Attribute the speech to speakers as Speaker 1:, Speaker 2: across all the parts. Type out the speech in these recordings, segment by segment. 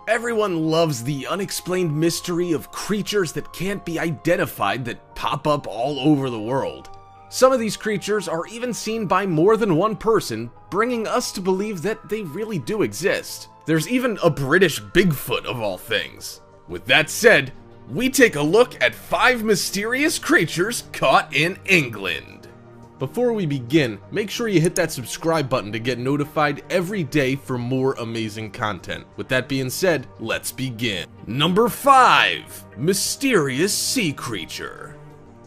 Speaker 1: Everyone loves the unexplained mystery of creatures that can't be identified that pop up all over the world. Some of these creatures are even seen by more than one person, bringing us to believe that they really do exist. There's even a British Bigfoot of all things. With that said, we take a look at 5 mysterious creatures caught in England. Before we begin, make sure you hit that subscribe button to get notified every day for more amazing content. With that being said, let's begin. Number 5. Mysterious Sea Creature.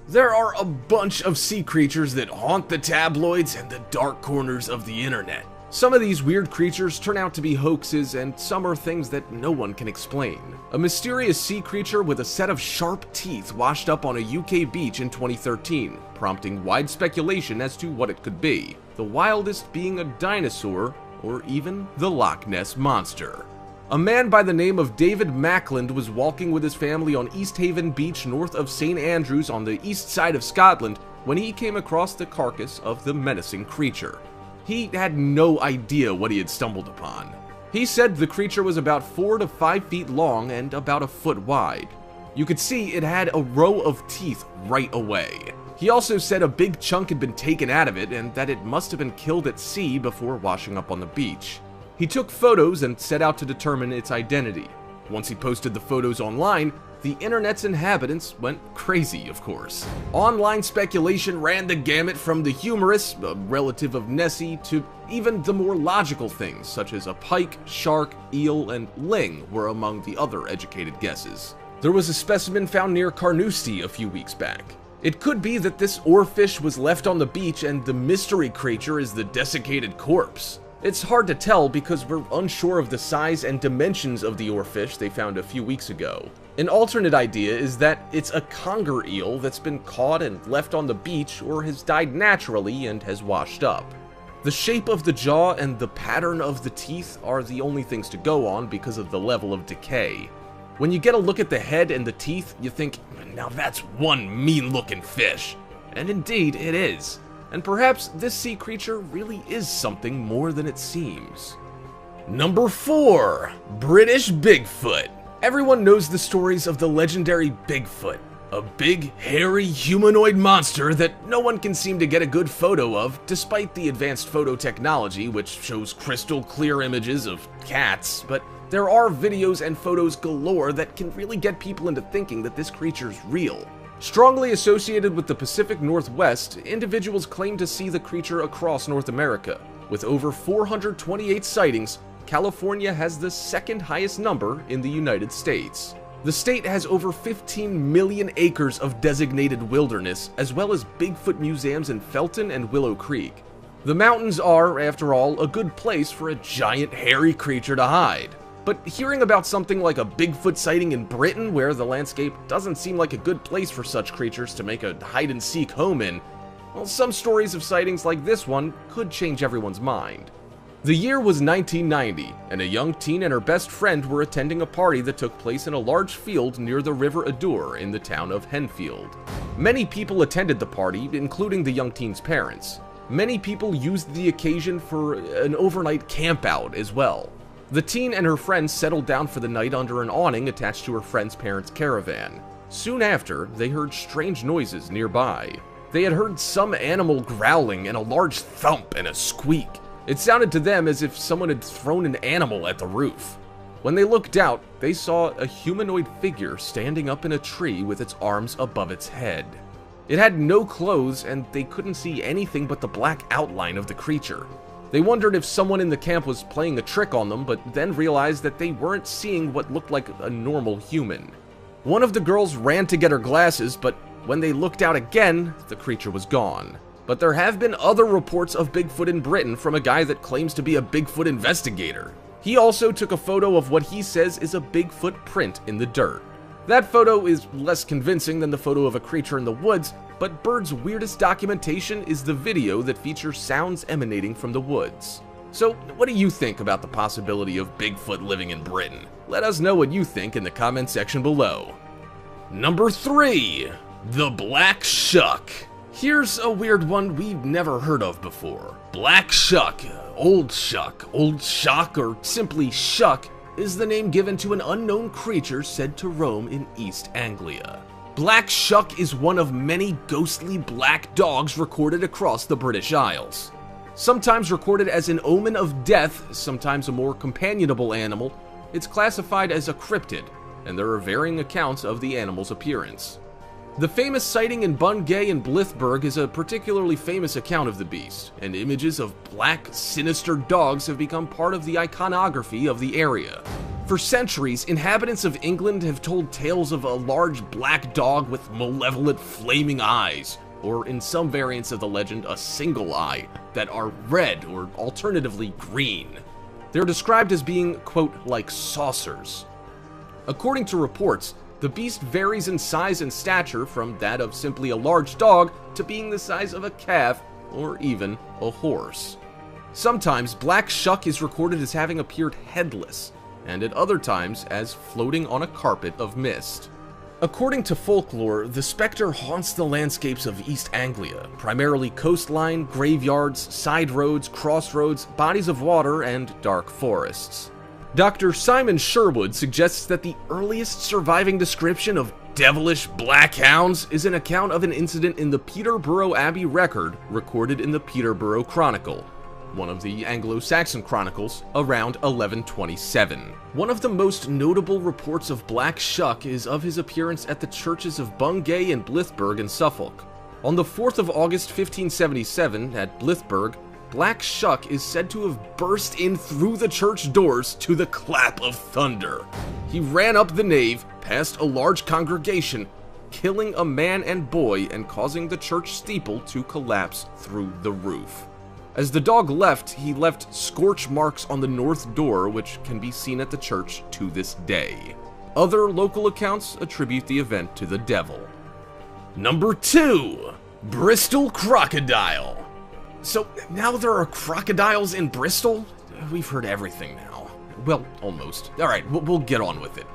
Speaker 1: There are a bunch of sea creatures that haunt the tabloids and the dark corners of the internet. Some of these weird creatures turn out to be hoaxes, and some are things that no one can explain. A mysterious sea creature with a set of sharp teeth washed up on a UK beach in 2013, prompting wide speculation as to what it could be. The wildest being a dinosaur, or even the Loch Ness Monster. A man by the name of David Mackland was walking with his family on East Haven Beach north of St. Andrews on the east side of Scotland when he came across the carcass of the menacing creature. He had no idea what he had stumbled upon. He said the creature was about 4 to 5 feet long and about a foot wide. You could see it had a row of teeth right away. He also said a big chunk had been taken out of it and that it must have been killed at sea before washing up on the beach. He took photos and set out to determine its identity. Once he posted the photos online, the internet's inhabitants went crazy, of course. Online speculation ran the gamut from the humorous, a relative of Nessie, to even the more logical things, such as a pike, shark, eel, and ling were among the other educated guesses. There was a specimen found near Carnoustie a few weeks back. It could be that this oarfish was left on the beach and the mystery creature is the desiccated corpse. It's hard to tell because we're unsure of the size and dimensions of the oarfish they found a few weeks ago. An alternate idea is that it's a conger eel that's been caught and left on the beach or has died naturally and has washed up. The shape of the jaw and the pattern of the teeth are the only things to go on because of the level of decay. When you get a look at the head and the teeth, you think, now that's one mean-looking fish. And indeed, it is. And perhaps this sea creature really is something more than it seems. Number 4. British Bigfoot. Everyone knows the stories of the legendary Bigfoot, a big, hairy, humanoid monster that no one can seem to get a good photo of, despite the advanced photo technology which shows crystal clear images of cats, but there are videos and photos galore that can really get people into thinking that this creature's real. Strongly associated with the Pacific Northwest, individuals claim to see the creature across North America. With over 428 sightings, California has the second highest number in the United States. The state has over 15 million acres of designated wilderness, as well as Bigfoot museums in Felton and Willow Creek. The mountains are, after all, a good place for a giant hairy creature to hide. But hearing about something like a Bigfoot sighting in Britain, where the landscape doesn't seem like a good place for such creatures to make a hide-and-seek home in, well, some stories of sightings like this one could change everyone's mind. The year was 1990, and a young teen and her best friend were attending a party that took place in a large field near the River Adur in the town of Henfield. Many people attended the party, including the young teen's parents. Many people used the occasion for an overnight campout as well. The teen and her friends settled down for the night under an awning attached to her friend's parents' caravan. Soon after, they heard strange noises nearby. They had heard some animal growling and a large thump and a squeak. It sounded to them as if someone had thrown an animal at the roof. When they looked out, they saw a humanoid figure standing up in a tree with its arms above its head. It had no clothes and they couldn't see anything but the black outline of the creature. They wondered if someone in the camp was playing a trick on them, but then realized that they weren't seeing what looked like a normal human. One of the girls ran to get her glasses, but when they looked out again, the creature was gone. But there have been other reports of Bigfoot in Britain from a guy that claims to be a Bigfoot investigator. He also took a photo of what he says is a Bigfoot print in the dirt. That photo is less convincing than the photo of a creature in the woods, but Bird's weirdest documentation is the video that features sounds emanating from the woods. So, what do you think about the possibility of Bigfoot living in Britain? Let us know what you think in the comment section below. Number 3. The Black Shuck. Here's a weird one we've never heard of before. Black Shuck, Old Shuck, Old Shock, or simply Shuck, is the name given to an unknown creature said to roam in East Anglia. Black Shuck is one of many ghostly black dogs recorded across the British Isles. Sometimes recorded as an omen of death, sometimes a more companionable animal, it's classified as a cryptid, and there are varying accounts of the animal's appearance. The famous sighting in Bungay and Blithburgh is a particularly famous account of the beast, and images of black, sinister dogs have become part of the iconography of the area. For centuries, inhabitants of England have told tales of a large black dog with malevolent flaming eyes, or in some variants of the legend, a single eye, that are red or alternatively green. They're described as being, quote, like saucers. According to reports, the beast varies in size and stature from that of simply a large dog to being the size of a calf or even a horse. Sometimes Black Shuck is recorded as having appeared headless, and at other times as floating on a carpet of mist. According to folklore, the specter haunts the landscapes of East Anglia, primarily coastline, graveyards, side roads, crossroads, bodies of water, and dark forests. Dr. Simon Sherwood suggests that the earliest surviving description of devilish black hounds is an account of an incident in the Peterborough Abbey record recorded in the Peterborough Chronicle, one of the Anglo-Saxon chronicles, around 1127. One of the most notable reports of Black Shuck is of his appearance at the churches of Bungay and Blithburgh in Suffolk. On the 4th of August 1577, at Blithburgh, Black Shuck is said to have burst in through the church doors to the clap of thunder. He ran up the nave, past a large congregation, killing a man and boy and causing the church steeple to collapse through the roof. As the dog left, he left scorch marks on the north door, which can be seen at the church to this day. Other local accounts attribute the event to the devil. Number 2. Bristol Crocodile. So, now there are crocodiles in Bristol? We've heard everything now. Well, almost. Alright, we'll get on with it.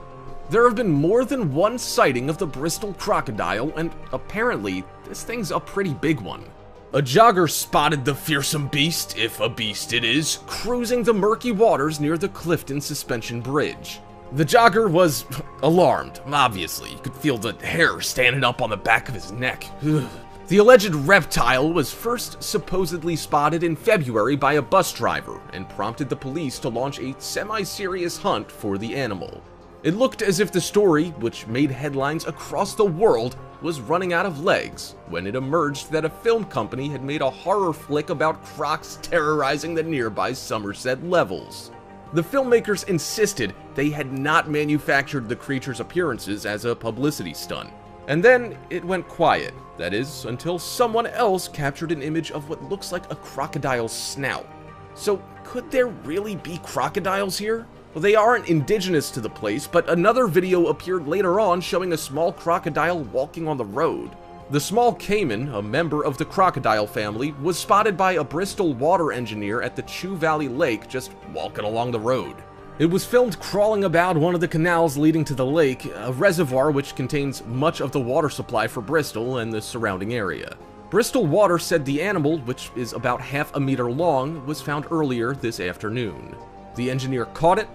Speaker 1: There have been more than one sighting of the Bristol crocodile, and apparently, this thing's a pretty big one. A jogger spotted the fearsome beast, if a beast it is, cruising the murky waters near the Clifton Suspension Bridge. The jogger was alarmed, obviously. You could feel the hair standing up on the back of his neck. Ugh. The alleged reptile was first supposedly spotted in February by a bus driver and prompted the police to launch a semi-serious hunt for the animal. It looked as if the story, which made headlines across the world, was running out of legs when it emerged that a film company had made a horror flick about crocs terrorizing the nearby Somerset levels. The filmmakers insisted they had not manufactured the creature's appearances as a publicity stunt. And then it went quiet, that is, until someone else captured an image of what looks like a crocodile's snout. So, could there really be crocodiles here? Well, they aren't indigenous to the place, but another video appeared later on showing a small crocodile walking on the road. The small caiman, a member of the crocodile family, was spotted by a Bristol water engineer at the Chew Valley Lake just walking along the road. It was filmed crawling about one of the canals leading to the lake, a reservoir which contains much of the water supply for Bristol and the surrounding area. Bristol Water said the animal, which is about half a meter long, was found earlier this afternoon. The engineer caught it,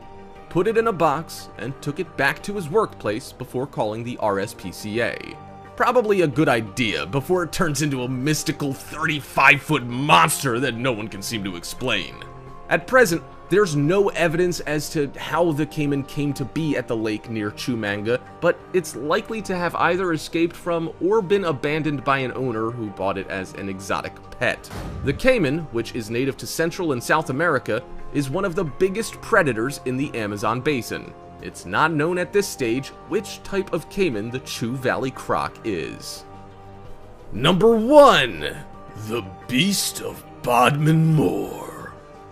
Speaker 1: put it in a box, and took it back to his workplace before calling the RSPCA. Probably a good idea before it turns into a mystical 35-foot monster that no one can seem to explain. At present, there's no evidence as to how the caiman came to be at the lake near Chumanga, but it's likely to have either escaped from or been abandoned by an owner who bought it as an exotic pet. The caiman, which is native to Central and South America, is one of the biggest predators in the Amazon basin. It's not known at this stage which type of caiman the Chew Valley croc is. Number 1. The Beast of Bodmin Moor.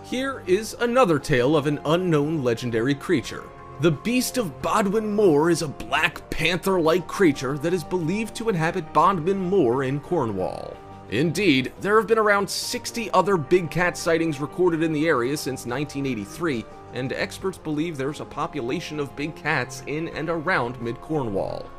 Speaker 1: Here is another tale of an unknown legendary creature. The Beast of Bodmin Moor is a black panther-like creature that is believed to inhabit Bodmin Moor in Cornwall. Indeed, there have been around 60 other big cat sightings recorded in the area since 1983, and experts believe there's a population of big cats in and around mid-Cornwall.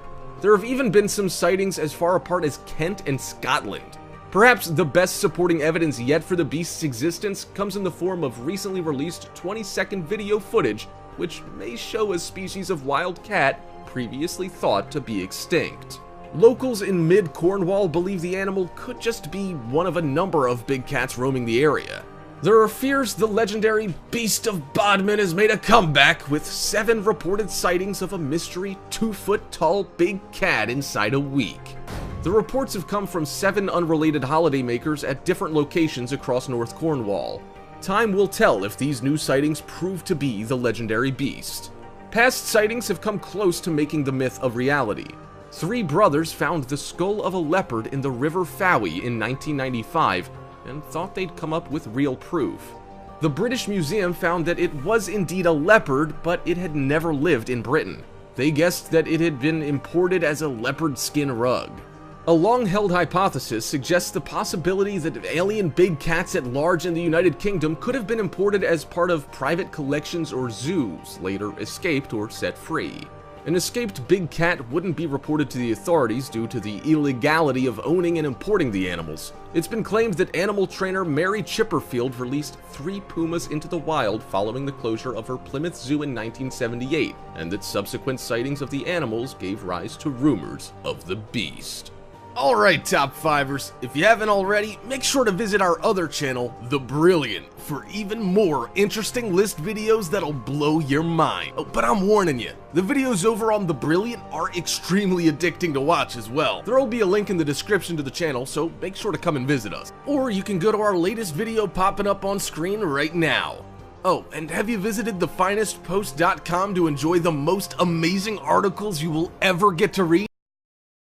Speaker 1: There have even been some sightings as far apart as Kent and Scotland. Perhaps the best supporting evidence yet for the beast's existence comes in the form of recently released 20-second video footage which may show a species of wild cat previously thought to be extinct. Locals in mid-Cornwall believe the animal could just be one of a number of big cats roaming the area. There are fears the legendary Beast of Bodmin has made a comeback, with 7 reported sightings of a mystery 2-foot-tall big cat inside a week. The reports have come from 7 unrelated holidaymakers at different locations across North Cornwall. Time will tell if these new sightings prove to be the legendary beast. Past sightings have come close to making the myth a reality. 3 brothers found the skull of a leopard in the River Fowey in 1995 and thought they'd come up with real proof. The British Museum found that it was indeed a leopard, but it had never lived in Britain. They guessed that it had been imported as a leopard skin rug. A long-held hypothesis suggests the possibility that alien big cats at large in the United Kingdom could have been imported as part of private collections or zoos, later escaped or set free. An escaped big cat wouldn't be reported to the authorities due to the illegality of owning and importing the animals. It's been claimed that animal trainer Mary Chipperfield released 3 pumas into the wild following the closure of her Plymouth Zoo in 1978, and that subsequent sightings of the animals gave rise to rumors of the beast. Alright, Top 5ers, if you haven't already, make sure to visit our other channel, The Brilliant, for even more interesting list videos that'll blow your mind. Oh, but I'm warning you, the videos over on The Brilliant are extremely addicting to watch as well. There'll be a link in the description to the channel, so make sure to come and visit us. Or you can go to our latest video popping up on screen right now. Oh, and have you visited thefinestpost.com to enjoy the most amazing articles you will ever get to read?